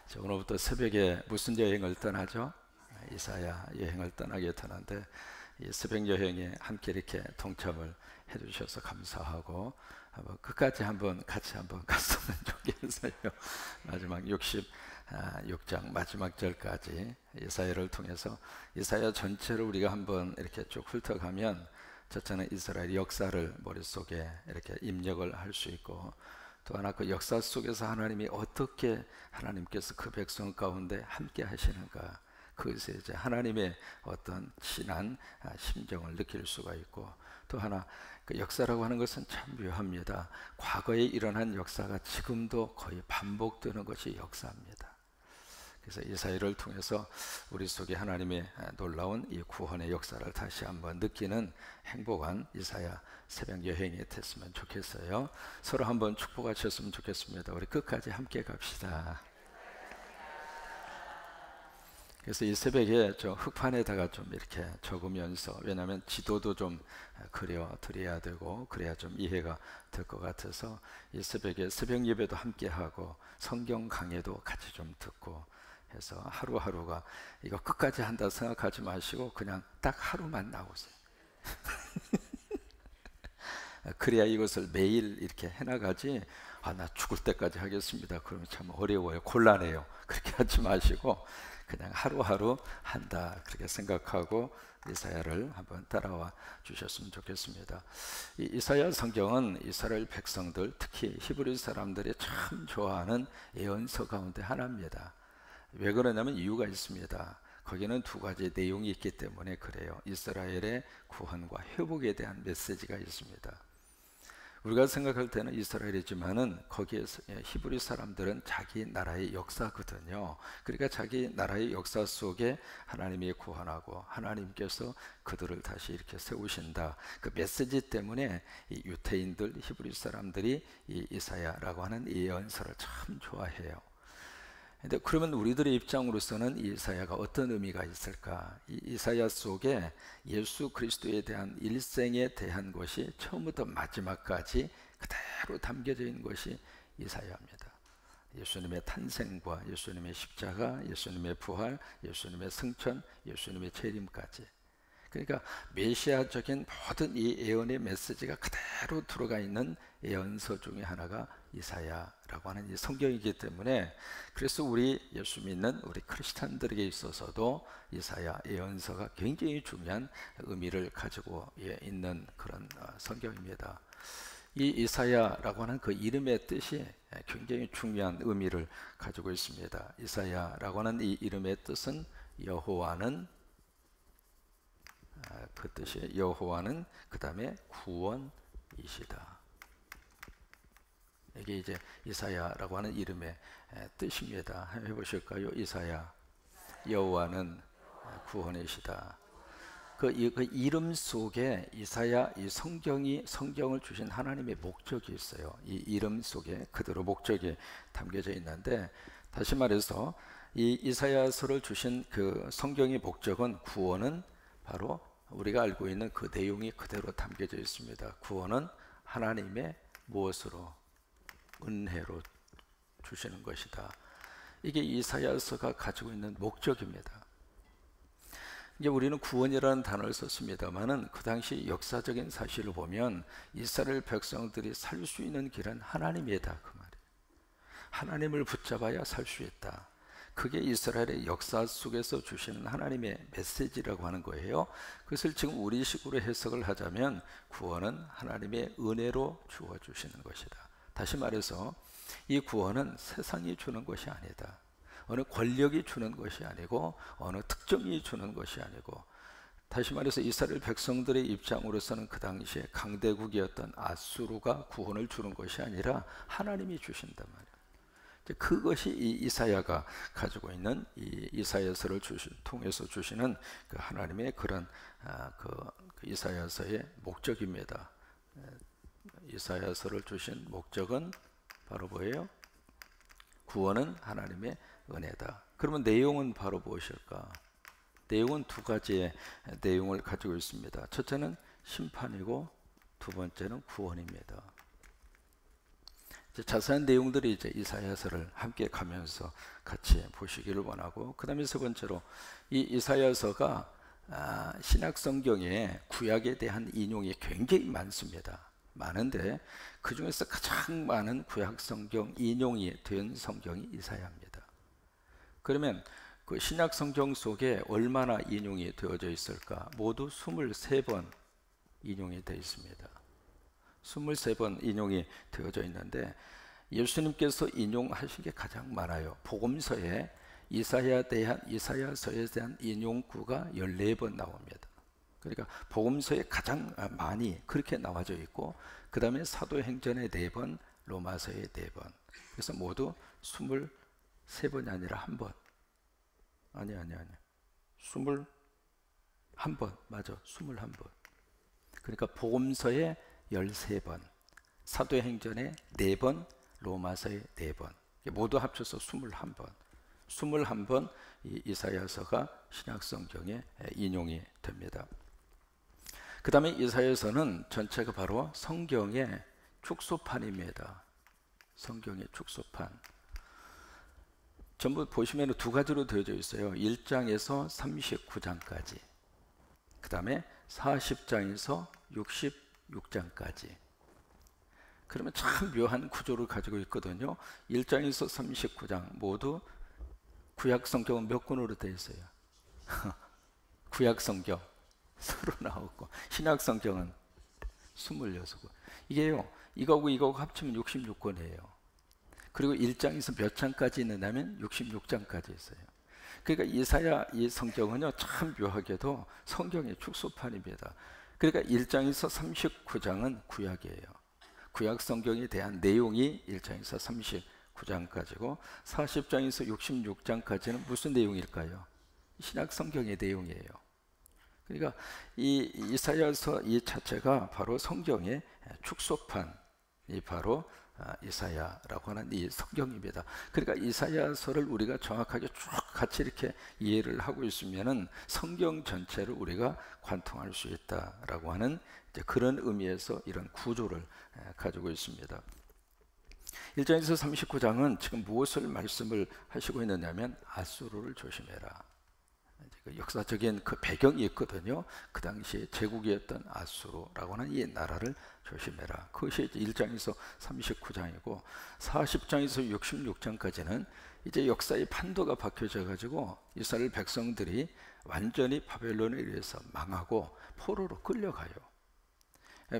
자, 오늘부터 새벽에 무슨 여행을 떠나죠? 이사야 여행을 떠나게 되는데 이 새벽 여행에 함께 이렇게 동참을 해주셔서 감사하고 끝까지 한번 같이 한번 갔으면 좋겠어요. 마지막 66장 마지막 절까지 이사야를 통해서 이사야 전체를 우리가 한번 이렇게 쭉 훑어가면 첫째는 이스라엘 역사를 머릿속에 이렇게 입력을 할 수 있고, 또 하나 그 역사 속에서 하나님이 어떻게 하나님께서 그 백성 가운데 함께 하시는가, 그것에 이제 하나님의 어떤 진한 심정을 느낄 수가 있고, 또 하나 그 역사라고 하는 것은 참 묘합니다. 과거에 일어난 역사가 지금도 거의 반복되는 것이 역사입니다. 그래서 이사야를 통해서 우리 속에 하나님의 놀라운 이 구원의 역사를 다시 한번 느끼는 행복한 이사야 새벽 여행이 됐으면 좋겠어요. 서로 한번 축복하셨으면 좋겠습니다. 우리 끝까지 함께 갑시다. 그래서 이 새벽에 저 흑판에다가 좀 이렇게 적으면서, 왜냐하면 지도도 좀 그려 드려야 되고 그래야 좀 이해가 될 것 같아서 이 새벽에 새벽 예배도 함께 하고 성경 강해도 같이 좀 듣고 해서 하루하루가 이거 끝까지 한다 생각하지 마시고 그냥 딱 하루만 나오세요. 그래야 이것을 매일 이렇게 해나가지, 나 죽을 때까지 하겠습니다 그러면 참 어려워요, 곤란해요. 그렇게 하지 마시고 그냥 하루하루 한다 그렇게 생각하고 이사야를 한번 따라와 주셨으면 좋겠습니다. 이 이사야 성경은 이스라엘 백성들, 특히 히브리 사람들이 참 좋아하는 예언서 가운데 하나입니다. 왜 그러냐면 이유가 있습니다. 거기는 두 가지 내용이 있기 때문에 그래요. 이스라엘의 구원과 회복에 대한 메시지가 있습니다. 우리가 생각할 때는 이스라엘이지만은 거기에서 히브리 사람들은 자기 나라의 역사거든요. 그러니까 자기 나라의 역사 속에 하나님이 구원하고 하나님께서 그들을 다시 이렇게 세우신다, 그 메시지 때문에 이 유대인들, 히브리 사람들이 이 이사야라고 하는 예언서를 참 좋아해요. 근데 그러면 우리들의 입장으로서는 이 이사야가 어떤 의미가 있을까? 이 이사야 속에 예수 그리스도에 대한 일생에 대한 것이 처음부터 마지막까지 그대로 담겨져 있는 것이 이사야입니다. 예수님의 탄생과 예수님의 십자가, 예수님의 부활, 예수님의 승천, 예수님의 재림까지. 그러니까 메시아적인 모든 이 예언의 메시지가 그대로 들어가 있는 예언서 중에 하나가 이사야라고 하는 이 성경이기 때문에, 그래서 우리 예수 믿는 우리 크리스찬들에게 있어서도 이사야 예언서가 굉장히 중요한 의미를 가지고 있는 그런 성경입니다. 이 이사야라고 하는 그 이름의 뜻이 굉장히 중요한 의미를 가지고 있습니다. 이사야라고 하는 이 이름의 뜻은 여호와는, 그 뜻이 여호와는 그 다음에 구원이시다. 이게 이제 이사야라고 하는 이름의 뜻입니다. 한번 해보실까요? 이사야, 여호와는 구원이시다. 그 이름 속에 이사야, 이 성경을 주신 하나님의 목적이 있어요. 이 이름 속에 그대로 목적이 담겨져 있는데, 다시 말해서 이 이사야서를 주신 그 성경의 목적은, 구원은 바로 우리가 알고 있는 그 내용이 그대로 담겨져 있습니다. 구원은 하나님의 무엇으로? 은혜로 주시는 것이다. 이게 이사야서가 가지고 있는 목적입니다. 이제 우리는 구원이라는 단어를 썼습니다만은 그 당시 역사적인 사실을 보면 이스라엘 백성들이 살 수 있는 길은 하나님이다 그 말이에요. 하나님을 붙잡아야 살 수 있다. 그게 이스라엘의 역사 속에서 주시는 하나님의 메시지라고 하는 거예요. 그것을 지금 우리식으로 해석을 하자면 구원은 하나님의 은혜로 주어주시는 것이다. 다시 말해서 이 구원은 세상이 주는 것이 아니다. 어느 권력이 주는 것이 아니고 어느 특정이 주는 것이 아니고, 다시 말해서 이스라엘 백성들의 입장으로서는 그 당시에 강대국이었던 아수르가 구원을 주는 것이 아니라 하나님이 주신단 말이에요. 그것이 이 이사야가 가지고 있는 이 이사야서를 통해서 주시는 그 하나님의 그런 그 이사야서의 목적입니다. 이사야서를 주신 목적은 바로 뭐예요? 구원은 하나님의 은혜다. 그러면 내용은 바로 무엇일까? 내용은 두 가지의 내용을 가지고 있습니다. 첫째는 심판이고 두 번째는 구원입니다. 이제 자세한 내용들이 이제 이사야서를 함께 가면서 같이 보시기를 원하고, 그 다음에 세 번째로 이 이사야서가 신약 성경에 구약에 대한 인용이 굉장히 많습니다. 많은데 그 중에서 가장 많은 구약 성경 인용이 된 성경이 이사야입니다. 그러면 그 신약 성경 속에 얼마나 인용이 되어져 있을까? 모두 23번 인용이 되어 있습니다. 23번 인용이 되어져 있는데 예수님께서 인용하신 게 가장 많아요. 복음서에 이사야서에 대한 인용구가 14번 나옵니다. 그러니까 복음서에 가장 많이 그렇게 나와져 있고, 그 다음에 사도행전에 4번, 로마서에 4번. 그래서 모두 23번이 아니라 한 번. 아니. 21번. 맞아. 21번. 그러니까 복음서에 13번, 사도행전에 4번, 로마서에 4번. 모두 합쳐서 21번. 21번 이 이사야서가 신약 성경에 인용이 됩니다. 그 다음에 이사야서는 전체가 바로 성경의 축소판입니다. 성경의 축소판. 전부 보시면 두 가지로 되어져 있어요. 1장에서 39장까지. 그 다음에 40장에서 66장까지. 그러면 참 묘한 구조를 가지고 있거든요. 1장에서 39장 모두 구약 성경은 몇 권으로 되어 있어요? 구약 성경 39권, 신약 성경은 26권. 이게요, 이거하고 합치면 66권이에요. 그리고 1장에서 몇 장까지 있느냐면 66장까지 있어요. 그러니까 이사야 이 성경은요, 참 묘하게도 성경의 축소판입니다. 그러니까 1장에서 39장은 구약이에요. 구약 성경에 대한 내용이 1장에서 39장까지고 40장에서 66장까지는 무슨 내용일까요? 신약 성경의 내용이에요. 그러니까 이 이사야서 이 자체가 바로 성경의 축소판이 바로 이사야라고 하는 이 성경입니다. 그러니까 이사야서를 우리가 정확하게 쭉 같이 이렇게 이해를 하고 있으면은 성경 전체를 우리가 관통할 수 있다라고 하는 이제 그런 의미에서 이런 구조를 가지고 있습니다. 1장에서 39장은 지금 무엇을 말씀을 하시고 있느냐면 아수르를 조심해라. 그 역사적인 그 배경이 있거든요. 그 당시에 제국이었던 아수르라고 하는 이 나라를 조심해라. 그것이 이제 1장에서 39장이고 40장에서 66장까지는 이제 역사의 판도가 바뀌어져 가지고 이스라엘 백성들이 완전히 바벨론에 의해서 망하고 포로로 끌려가요.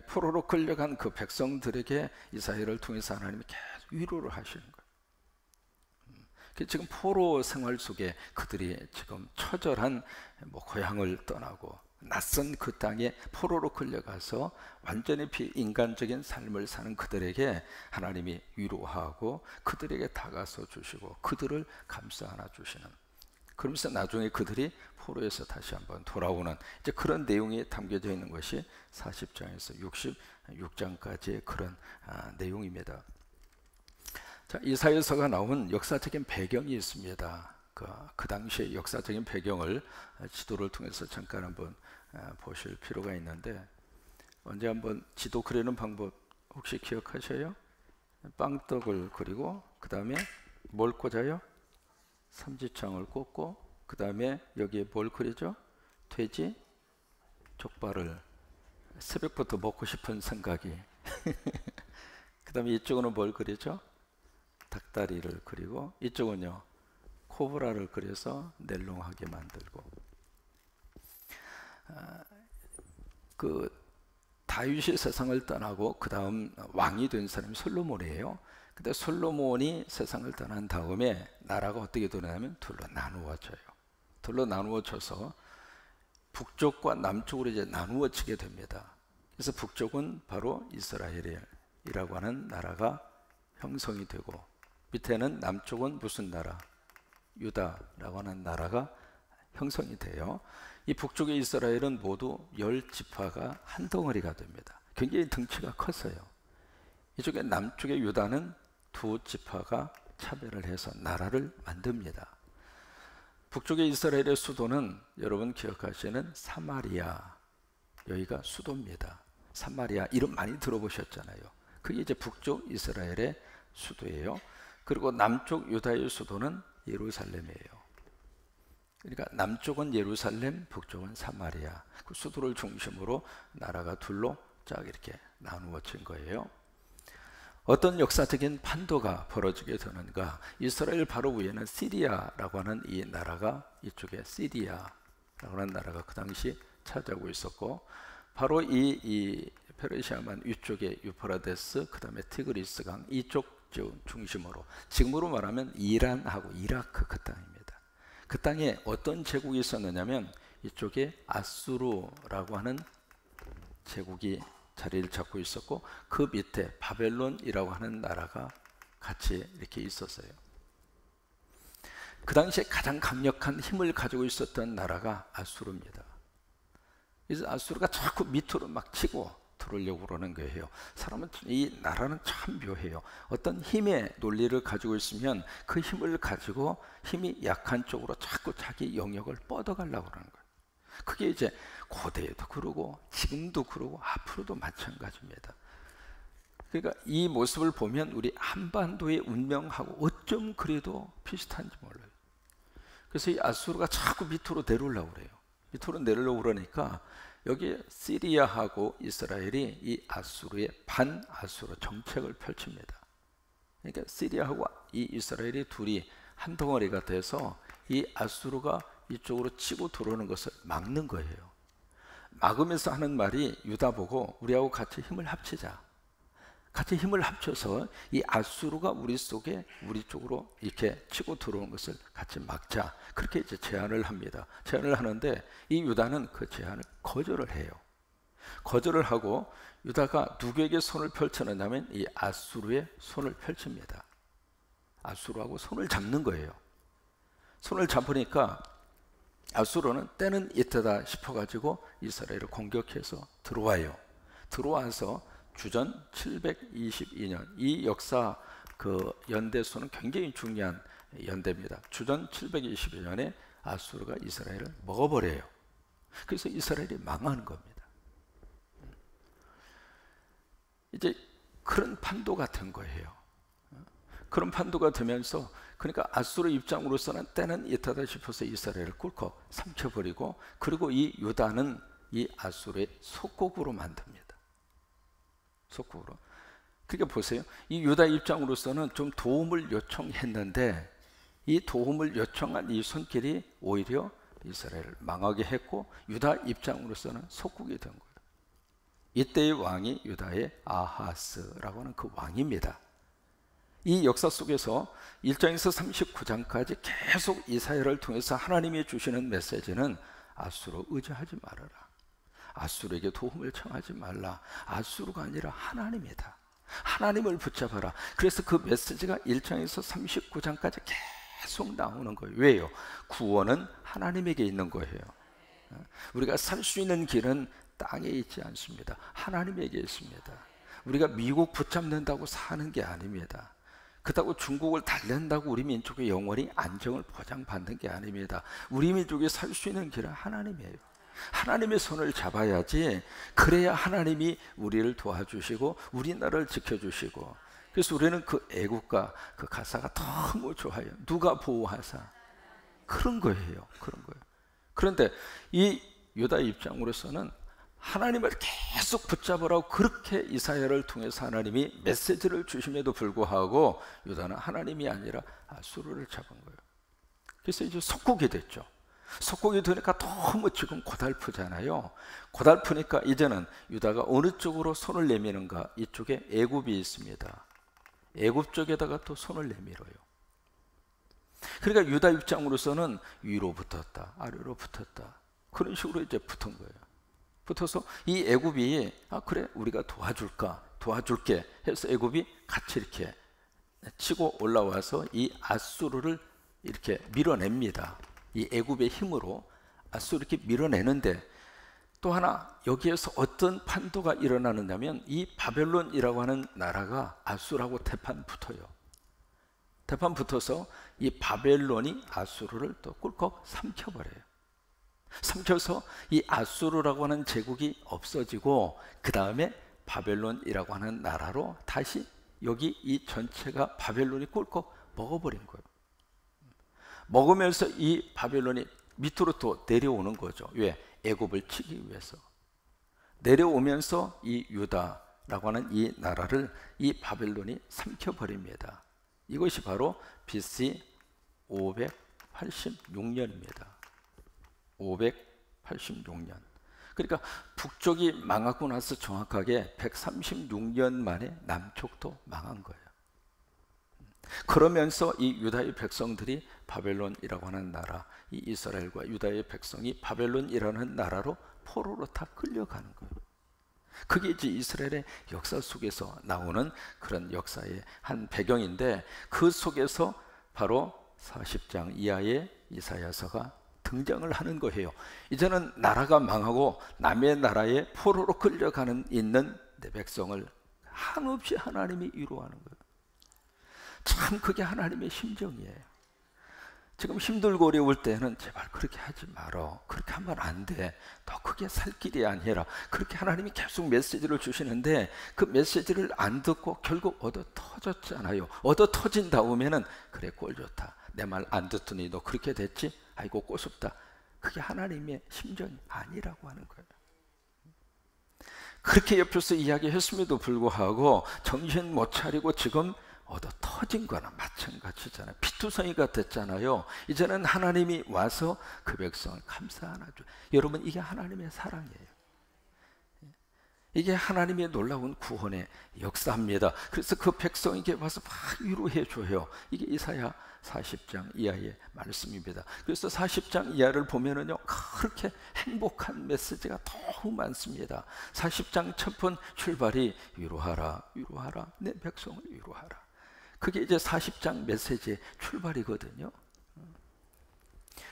포로로 끌려간 그 백성들에게 이사야를 통해서 하나님이 계속 위로를 하시는 거예요. 지금 포로 생활 속에 그들이 지금 처절한 고향을 떠나고 낯선 그 땅에 포로로 끌려가서 완전히 비인간적인 삶을 사는 그들에게 하나님이 위로하고 그들에게 다가서 주시고 그들을 감싸 안아 주시는, 그러면서 나중에 그들이 포로에서 다시 한번 돌아오는 이제 그런 내용이 담겨져 있는 것이 40장에서 66장까지의 그런 내용입니다. 자, 이사야서가 나온 역사적인 배경이 있습니다. 그 당시의 역사적인 배경을 지도를 통해서 잠깐 한번 보실 필요가 있는데, 언제 한번 지도 그리는 방법 혹시 기억하셔요? 빵떡을 그리고 그 다음에 뭘 꽂아요? 삼지창을 꽂고 그 다음에 여기에 뭘 그리죠? 돼지 족발을 새벽부터 먹고 싶은 생각이 그 다음에 이쪽은 뭘 그리죠? 닭다리를 그리고 이쪽은요 코브라를 그려서 낼롱하게 만들고, 그 다윗이 세상을 떠나고 그 다음 왕이 된 사람이 솔로몬이에요. 근데 솔로몬이 세상을 떠난 다음에 나라가 어떻게 되냐면 둘로 나누어져요. 둘로 나누어져서 북쪽과 남쪽으로 이제 나누어지게 됩니다. 그래서 북쪽은 바로 이스라엘이라고 하는 나라가 형성이 되고, 밑에는 남쪽은 무슨 나라? 유다라고 하는 나라가 형성이 돼요. 이 북쪽의 이스라엘은 모두 10지파가 한 덩어리가 됩니다. 굉장히 덩치가 컸어요. 이쪽에 남쪽의 유다는 2지파가 차별을 해서 나라를 만듭니다. 북쪽의 이스라엘의 수도는 여러분 기억하시는 사마리아, 여기가 수도입니다. 사마리아 이름 많이 들어보셨잖아요. 그게 이제 북쪽 이스라엘의 수도예요. 그리고 남쪽 유다의 수도는 예루살렘이에요. 그러니까 남쪽은 예루살렘, 북쪽은 사마리아. 그 수도를 중심으로 나라가 둘로 쫙 이렇게 나누어진 거예요. 어떤 역사적인 판도가 벌어지게 되는가? 이스라엘 바로 위에는 시리아라고 하는 이 나라가, 이쪽에 시리아라고 하는 나라가 그 당시 차지하고 있었고, 바로 이 페르시아만 위쪽에 유프라데스, 그 다음에 티그리스 강 이쪽 중심으로, 지금으로 말하면 이란하고 이라크 그 땅입니다. 그 땅에 어떤 제국이 있었느냐면 이쪽에 아수르라고 하는 제국이 자리를 잡고 있었고, 그 밑에 바벨론이라고 하는 나라가 같이 이렇게 있었어요. 그 당시에 가장 강력한 힘을 가지고 있었던 나라가 아수르입니다. 그래서 아수르가 자꾸 밑으로 막 치고 들어오려고 그러는 거예요. 사람은, 이 나라는 참 묘해요. 어떤 힘의 논리를 가지고 있으면 그 힘을 가지고 힘이 약한 쪽으로 자꾸 자기 영역을 뻗어가려고 그러는 거예요. 그게 이제 고대에도 그러고 지금도 그러고 앞으로도 마찬가지입니다. 그러니까 이 모습을 보면 우리 한반도의 운명하고 어쩜 그래도 비슷한지 몰라요. 그래서 이 아수르가 자꾸 밑으로 내려오려고 그래요. 밑으로 내려오려고 그러니까 여기 시리아하고 이스라엘이 이 아수르의 반아수르 정책을 펼칩니다. 그러니까 시리아하고 이 이스라엘이 둘이 한 덩어리가 돼서 이 아수르가 이쪽으로 치고 들어오는 것을 막는 거예요. 막으면서 하는 말이 유다 보고 우리하고 같이 힘을 합치자. 같이 힘을 합쳐서 이 아수르가 우리 속에, 우리 쪽으로 이렇게 치고 들어오는 것을 같이 막자. 그렇게 이제 제안을 합니다. 제안을 하는데 이 유다는 그 제안을 거절을 해요. 거절을 하고 유다가 누구에게 손을 펼쳐느냐면 이 아수르의 손을 펼칩니다. 아수르하고 손을 잡는 거예요. 손을 잡으니까 아수르는 때는 이때다 싶어가지고 이스라엘을 공격해서 들어와요. 들어와서 주전 722년, 이 역사 그 연대수는 굉장히 중요한 연대입니다. 주전 722년에 아수르가 이스라엘을 먹어버려요. 그래서 이스라엘이 망하는 겁니다. 이제 그런 판도가 된 거예요. 그런 판도가 되면서, 그러니까 아수르 입장으로서는 때는 이때다 싶어서 이스라엘을 꿀꺽 삼켜버리고, 그리고 이 유다는 이 아수르의 속국으로 만듭니다. 속국으로. 그러니까 보세요. 이 유다 입장으로서는 좀 도움을 요청했는데 이 도움을 요청한 이 손길이 오히려 이스라엘을 망하게 했고, 유다 입장으로서는 속국이 된 거예요. 이때의 왕이 유다의 아하스라고 하는 그 왕입니다. 이 역사 속에서 1장에서 39장까지 계속 이사야를 통해서 하나님이 주시는 메시지는 아수르 의지하지 말아라. 아수르에게 도움을 청하지 말라. 아수르가 아니라 하나님이다. 하나님을 붙잡아라. 그래서 그 메시지가 1장에서 39장까지 계속 나오는 거예요. 왜요? 구원은 하나님에게 있는 거예요. 우리가 살 수 있는 길은 땅에 있지 않습니다. 하나님에게 있습니다. 우리가 미국 붙잡는다고 사는 게 아닙니다. 그렇다고 중국을 달랜다고 우리 민족의 영원히 안정을 보장받는 게 아닙니다. 우리 민족이 살 수 있는 길은 하나님이에요. 하나님의 손을 잡아야지, 그래야 하나님이 우리를 도와주시고 우리나라를 지켜주시고. 그래서 우리는 그 애국가, 그 가사가 너무 좋아요. 누가 보호하사. 그런 거예요. 그런 거예요. 그런데 이 유다 입장으로서는 하나님을 계속 붙잡으라고 그렇게 이사야를 통해서 하나님이 메시지를 주심에도 불구하고 유다는 하나님이 아니라 아수르를 잡은 거예요. 그래서 이제 속국이 됐죠. 속국이 되니까 너무 지금 고달프잖아요. 고달프니까 이제는 유다가 어느 쪽으로 손을 내미는가? 이쪽에 애굽이 있습니다. 애굽 쪽에다가 또 손을 내밀어요. 그러니까 유다 입장으로서는 위로 붙었다, 아래로 붙었다, 그런 식으로 이제 붙은 거예요. 붙어서 이 애굽이 그래 우리가 도와줄게 해서 애굽이 같이 이렇게 치고 올라와서 이 아수르를 이렇게 밀어냅니다. 이 애굽의 힘으로 아수르 이렇게 밀어내는데, 또 하나 여기에서 어떤 판도가 일어나느냐면 이 바벨론이라고 하는 나라가 아수르하고 대판 붙어요. 대판 붙어서 이 바벨론이 아수르를 또 꿀꺽 삼켜버려요. 삼켜서 이 아수르라고 하는 제국이 없어지고 그 다음에 바벨론이라고 하는 나라로 다시 여기 이 전체가 바벨론이 꿀꺽 먹어버린 거예요. 먹으면서 이 바벨론이 밑으로 또 내려오는 거죠. 왜? 애굽을 치기 위해서. 내려오면서 이 유다라고 하는 이 나라를 이 바벨론이 삼켜버립니다. 이것이 바로 BC 586년입니다. 586년. 그러니까 북쪽이 망하고 나서 정확하게 136년 만에 남쪽도 망한 거예요. 그러면서 이 유다의 백성들이 바벨론이라고 하는 나라, 이 이스라엘과 유다의 백성이 바벨론이라는 나라로 포로로 다 끌려가는 거예요. 그게 이제 이스라엘의 역사 속에서 나오는 그런 역사의 한 배경인데, 그 속에서 바로 40장 이하의 이사야서가 등장을 하는 거예요. 이제는 나라가 망하고 남의 나라에 포로로 끌려가는 있는 내 백성을 한없이 하나님이 위로하는 거예요. 참 그게 하나님의 심정이에요. 지금 힘들고 어려울 때는 제발 그렇게 하지 말어. 그렇게 하면 안 돼. 너 그게 살 길이 아니라. 그렇게 하나님이 계속 메시지를 주시는데 그 메시지를 안 듣고 결국 얻어 터졌잖아요. 얻어 터진 다음에는 그래 꼴 좋다. 내 말 안 듣더니 너 그렇게 됐지? 아이고 꼬숩다. 그게 하나님의 심정이 아니라고 하는 거예요. 그렇게 옆에서 이야기했음에도 불구하고 정신 못 차리고 지금 얻어 터진 거나 마찬가지잖아요. 피투성이가 됐잖아요. 이제는 하나님이 와서 그 백성을 감싸안아줘. 여러분, 이게 하나님의 사랑이에요. 이게 하나님의 놀라운 구원의 역사입니다. 그래서 그 백성에게 와서 막 위로해 줘요. 이게 이사야 40장 이하의 말씀입니다. 그래서 40장 이하를 보면은요, 그렇게 행복한 메시지가 너무 많습니다. 40장 첫 번 출발이 위로하라, 위로하라, 내 백성을 위로하라. 그게 이제 40장 메시지의 출발이거든요.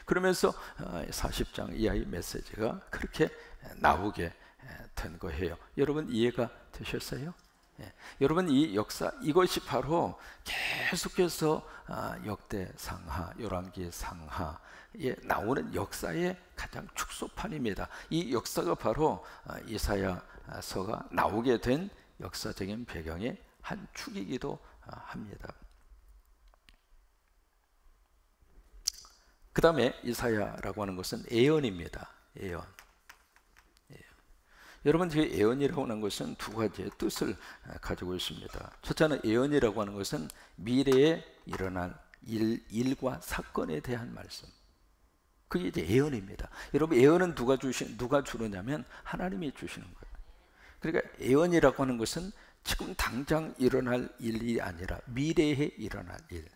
그러면서 40장 이하의 메시지가 그렇게 나오게 된 거예요. 여러분 이해가 되셨어요? 여러분 이 역사, 이것이 바로 계속해서 역대상하, 열왕기상하에 나오는 역사의 가장 축소판입니다. 이 역사가 바로 이사야서가 나오게 된 역사적인 배경의 한 축이기도 합니다. 그 다음에 이사야라고 하는 것은 예언입니다. 예언. 여러분, 그 예언이라고 하는 것은 두 가지의 뜻을 가지고 있습니다. 첫째는 예언이라고 하는 것은 미래에 일어날 일과 사건에 대한 말씀. 그게 이제 예언입니다. 여러분, 예언은 누가 주느냐면 하나님이 주시는 거예요. 그러니까 예언이라고 하는 것은 지금 당장 일어날 일이 아니라 미래에 일어날 일.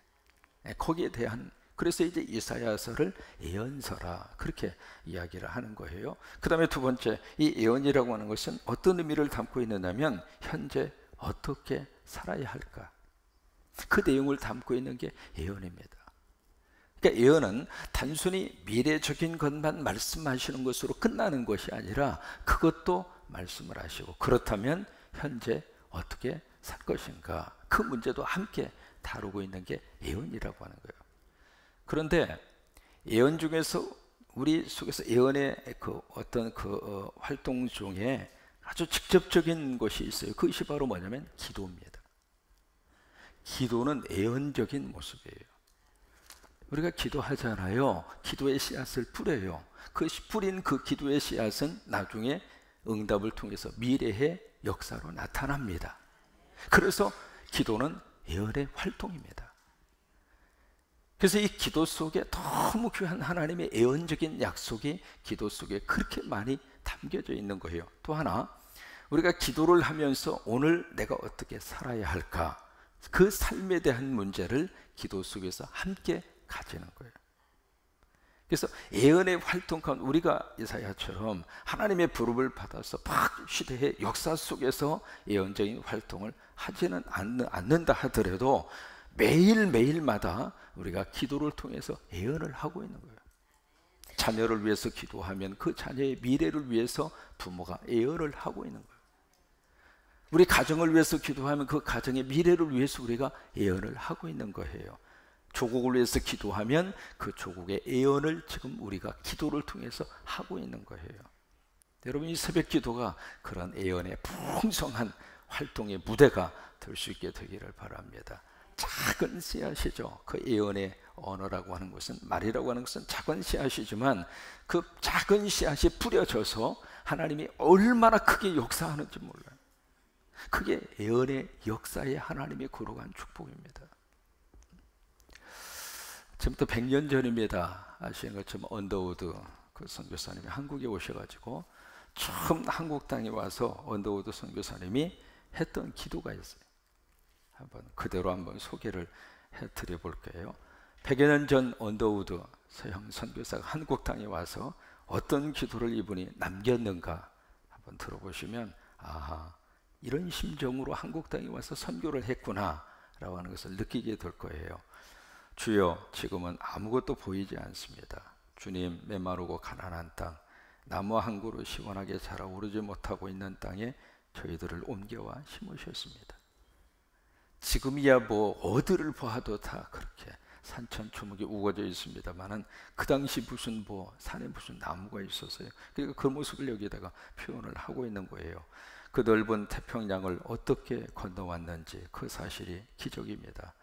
거기에 대한, 그래서 이제 이사야서를 예언서라 그렇게 이야기를 하는 거예요. 그 다음에 두 번째, 이 예언이라고 하는 것은 어떤 의미를 담고 있느냐면 현재 어떻게 살아야 할까, 그 내용을 담고 있는 게 예언입니다. 그러니까 예언은 단순히 미래적인 것만 말씀하시는 것으로 끝나는 것이 아니라 그것도 말씀을 하시고, 그렇다면 현재 어떻게 살 것인가, 그 문제도 함께 다루고 있는 게 예언이라고 하는 거예요. 그런데 예언 중에서 우리 속에서 예언의 그 어떤 활동 중에 아주 직접적인 것이 있어요. 그것이 바로 뭐냐면 기도입니다. 기도는 예언적인 모습이에요. 우리가 기도하잖아요. 기도의 씨앗을 뿌려요. 그 뿌린 그 기도의 씨앗은 나중에 응답을 통해서 미래의 역사로 나타납니다. 그래서 기도는 예언의 활동입니다. 그래서 이 기도 속에 너무 귀한 하나님의 예언적인 약속이 기도 속에 그렇게 많이 담겨져 있는 거예요. 또 하나, 우리가 기도를 하면서 오늘 내가 어떻게 살아야 할까, 그 삶에 대한 문제를 기도 속에서 함께 가지는 거예요. 그래서 예언의 활동 가운데 우리가 이사야처럼 하나님의 부름을 받아서 막 시대의 역사 속에서 예언적인 활동을 하지는 않는다 하더라도 매일매일마다 우리가 기도를 통해서 예언을 하고 있는 거예요. 자녀를 위해서 기도하면 그 자녀의 미래를 위해서 부모가 예언을 하고 있는 거예요. 우리 가정을 위해서 기도하면 그 가정의 미래를 위해서 우리가 예언을 하고 있는 거예요. 조국을 위해서 기도하면 그 조국의 예언을 지금 우리가 기도를 통해서 하고 있는 거예요. 여러분, 이 새벽 기도가 그런 예언의 풍성한 활동의 무대가 될 수 있게 되기를 바랍니다. 작은 씨앗이죠. 그 예언의 언어라고 하는 것은, 말이라고 하는 것은 작은 씨앗이지만 그 작은 씨앗이 뿌려져서 하나님이 얼마나 크게 역사하는지 몰라요. 그게 예언의 역사에 하나님이 거룩한 축복입니다. 지금부터 100년 전입니다. 아시는 것처럼 언더우드 그 선교사님이 한국에 오셔가지고 처음 한국 땅에 와서 언더우드 선교사님이 했던 기도가 있어요. 한번 그대로 한번 소개를 해드려 볼게요. 100여 년 전 언더우드 서양 선교사가 한국 땅에 와서 어떤 기도를 이분이 남겼는가 한번 들어보시면, 아하, 이런 심정으로 한국 땅에 와서 선교를 했구나 라고 하는 것을 느끼게 될 거예요. 주여, 지금은 아무것도 보이지 않습니다. 주님, 메마르고 가난한 땅, 나무 한 그루 시원하게 자라오르지 못하고 있는 땅에 저희들을 옮겨와 심으셨습니다. 지금이야 뭐 어디를 봐도 다 그렇게 산천초목이 우거져 있습니다만은 그 당시 무슨 뭐 산에 무슨 나무가 있었어요. 그러니까 그 모습을 여기다가 표현을 하고 있는 거예요. 그 넓은 태평양을 어떻게 건너왔는지 그 사실이 기적입니다.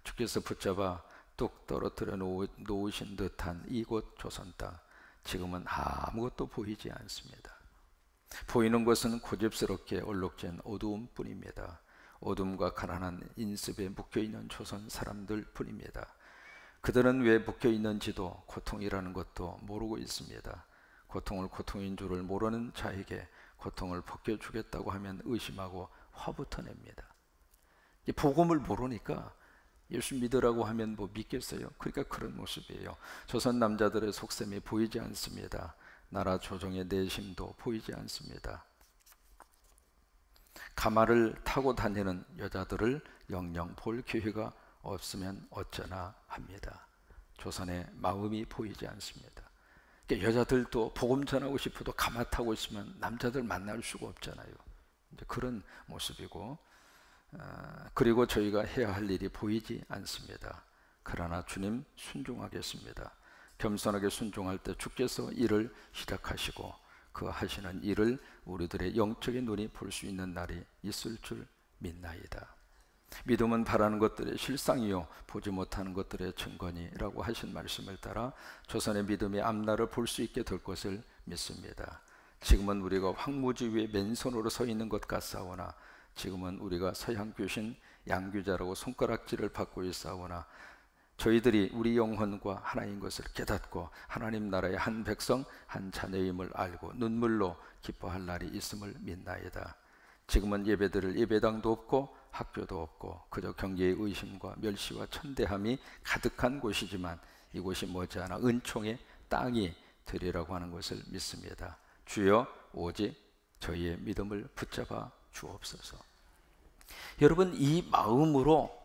주께서 붙잡아 뚝 떨어뜨려 놓으신 듯한 이곳 조선 땅, 지금은 아무것도 보이지 않습니다. 보이는 것은 고집스럽게 얼룩진 어두움 뿐입니다. 어둠과 가난한 인습에 묶여있는 조선 사람들 뿐입니다. 그들은 왜 묶여있는지도 고통이라는 것도 모르고 있습니다. 고통을 고통인 줄을 모르는 자에게 고통을 벗겨주겠다고 하면 의심하고 화부터 냅니다. 복음을 모르니까 예수 믿으라고 하면 뭐 믿겠어요? 그러니까 그런 모습이에요. 조선 남자들의 속셈이 보이지 않습니다. 나라 조정의 내심도 보이지 않습니다. 가마를 타고 다니는 여자들을 영영 볼 기회가 없으면 어쩌나 합니다. 조선의 마음이 보이지 않습니다. 그러니까 여자들도 복음 전하고 싶어도 가마 타고 있으면 남자들 만날 수가 없잖아요. 이제 그런 모습이고, 그리고 저희가 해야 할 일이 보이지 않습니다. 그러나 주님 순종하겠습니다. 겸손하게 순종할 때 주께서 일을 시작하시고 그 하시는 일을 우리들의 영적인 눈이 볼 수 있는 날이 있을 줄 믿나이다. 믿음은 바라는 것들의 실상이요 보지 못하는 것들의 증거니라고 하신 말씀을 따라 조선의 믿음의 앞날을 볼 수 있게 될 것을 믿습니다. 지금은 우리가 황무지 위에 맨손으로 서 있는 것 같사오나, 지금은 우리가 서양 귀신 양귀자라고 손가락질을 받고 있사오나, 저희들이 우리 영혼과 하나인 것을 깨닫고 하나님 나라의 한 백성 한 자녀임을 알고 눈물로 기뻐할 날이 있음을 믿나이다. 지금은 예배드릴 예배당도 없고 학교도 없고 그저 경계의 의심과 멸시와 천대함이 가득한 곳이지만 이곳이 머지않아 은총의 땅이 되리라고 하는 것을 믿습니다. 주여, 오직 저희의 믿음을 붙잡아 주옵소서. 여러분, 이 마음으로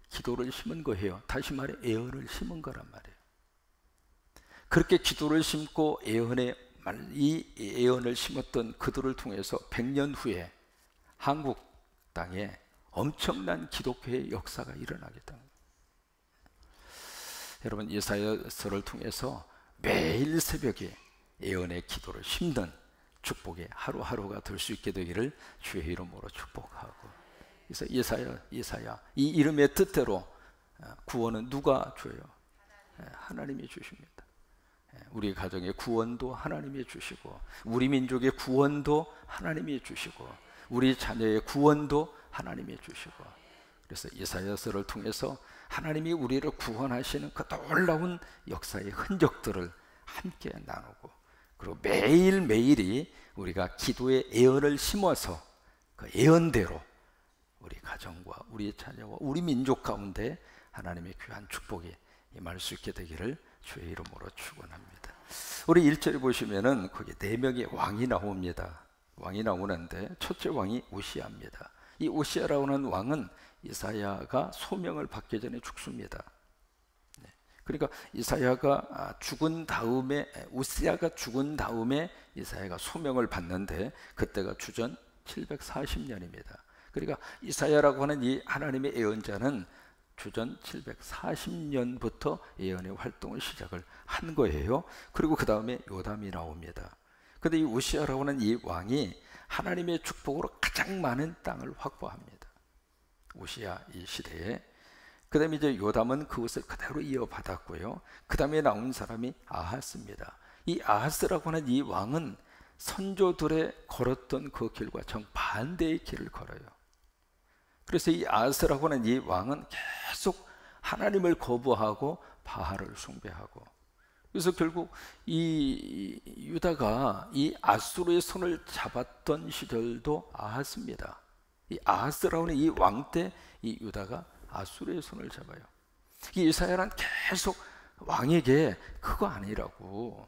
기도를 심은 거예요. 다시 말해 예언을 심은 거란 말이에요. 그렇게 기도를 심고 이 예언을 심었던 그들을 통해서 100년 후에 한국 땅에 엄청난 기독교의 역사가 일어나겠다. 여러분, 이사야서를 통해서 매일 새벽에 예언의 기도를 심는 축복의 하루하루가 될 수 있게 되기를 주의 이름으로 축복하고, 그래서 이사야 이 이름의 뜻대로 구원은 누가 줘요? 하나님이 주십니다. 우리 가정의 구원도 하나님이 주시고, 우리 민족의 구원도 하나님이 주시고, 우리 자녀의 구원도 하나님이 주시고, 그래서 이사야서를 통해서 하나님이 우리를 구원하시는 그 놀라운 역사의 흔적들을 함께 나누고, 그리고 매일매일이 우리가 기도의 예언을 심어서 그 예언대로 우리 가정과 우리 자녀와 우리 민족 가운데 하나님의 귀한 축복이 임할 수 있게 되기를 주의 이름으로 축원합니다. 우리 1절에 보시면은 거기 4명의 왕이 나옵니다. 왕이 나오는데 첫째 왕이 우시야입니다. 이 우시야라고 하는 왕은 이사야가 소명을 받기 전에 죽습니다. 그러니까 이사야가 죽은 다음에, 우시야가 죽은 다음에 이사야가 소명을 받는데 그때가 주전 740년입니다. 그러니까 이사야라고 하는 이 하나님의 예언자는 주전 740년부터 예언의 활동을 시작을 한 거예요. 그리고 그 다음에 요담이 나옵니다. 근데 이 우시아라고 하는 이 왕이 하나님의 축복으로 가장 많은 땅을 확보합니다. 우시아 이 시대에. 그 다음에 이제 요담은 그것을 그대로 이어받았고요. 그 다음에 나온 사람이 아하스입니다. 이 아하스라고 하는 이 왕은 선조들의 걸었던 그 길과 정반대의 길을 걸어요. 그래서 이 아하스라고 하는 이 왕은 계속 하나님을 거부하고 바알을 숭배하고, 그래서 결국 이 유다가 이 아수르의 손을 잡았던 시절도 아하스입니다. 이 아하스라고 하는 이 왕 때 이 유다가 아수르의 손을 잡아요. 이 이사야는 계속 왕에게 그거 아니라고,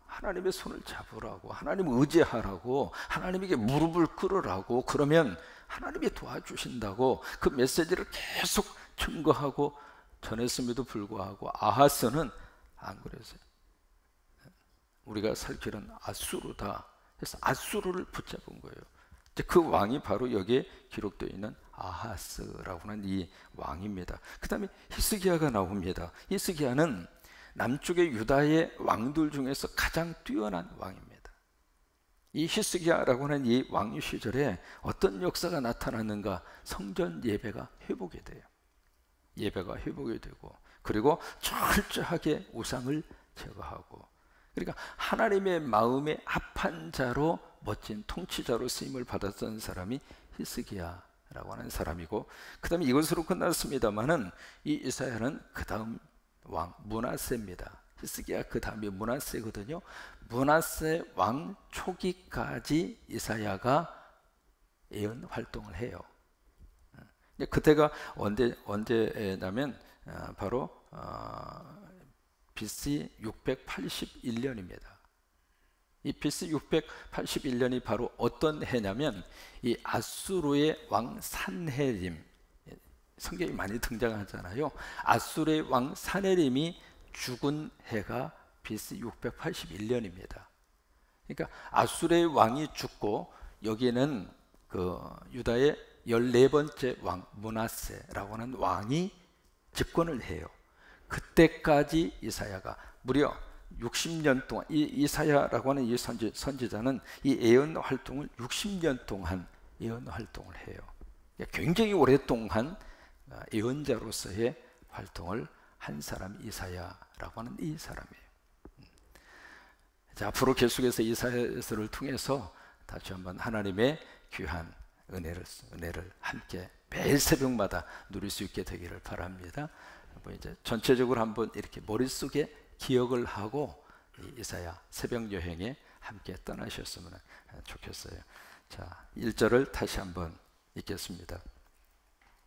하나님의 손을 잡으라고, 하나님을 의지하라고, 하나님에게 무릎을 꿇으라고, 그러면 하나님이 도와주신다고 그 메시지를 계속 증거하고 전했음에도 불구하고 아하스는 안 그랬어요. 우리가 살 길은 아수르다 해서 아수르를 붙잡은 거예요. 그 왕이 바로 여기에 기록되어 있는 아하스라고 하는 이 왕입니다. 그 다음에 히스기야가 나옵니다. 히스기야는 남쪽의 유다의 왕들 중에서 가장 뛰어난 왕입니다. 이 히스기야라고 하는 이 왕 시절에 어떤 역사가 나타났는가? 성전 예배가 회복이 돼요. 예배가 회복이 되고, 그리고 철저하게 우상을 제거하고, 그러니까 하나님의 마음에 합한 자로, 멋진 통치자로 쓰임을 받았던 사람이 히스기야라고 하는 사람이고, 그 다음에 이것으로 끝났습니다마는 이 이사야는 그 다음 왕 므낫세입니다. 히스기야 그 다음이 므낫세거든요. 므낫세 왕 초기까지 이사야가 예언 활동을 해요. 그때가 언제냐면 바로 BC 681년입니다. 이 BC 681년이 바로 어떤 해냐면 이 아수르의 왕 산헤립, 성경이 많이 등장하잖아요. 아수르의 왕 산헤립이 죽은 해가 BC 681년입니다. 그러니까 아수르의 왕이 죽고 여기는 그 유다의 14번째 왕 므낫세라고 하는 왕이 집권을 해요. 그때까지 이사야가 무려 60년 동안, 이 이사야라고 하는 이 선지자는 이 예언 활동을 60년 동안 예언 활동을 해요. 굉장히 오랫동안 예언자로서의 활동을 한 사람이 이사야라고 하는 이 사람이에요. 자, 앞으로 계속해서 이사야서를 통해서 다시 한번 하나님의 귀한 은혜를 함께 매일 새벽마다 누릴 수 있게 되기를 바랍니다. 이제 전체적으로 한번 이렇게 머릿속에 기억을 하고 이사야 새벽 여행에 함께 떠나셨으면 좋겠어요. 자, 1절을 다시 한번 읽겠습니다.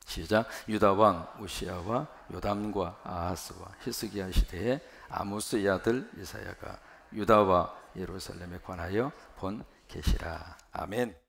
시작. 유다 왕 우시야와 요담과 아하스와 히스기야 시대에 아모스의 아들 이사야가 유다와 예루살렘에 관하여 본 계시라. 아멘.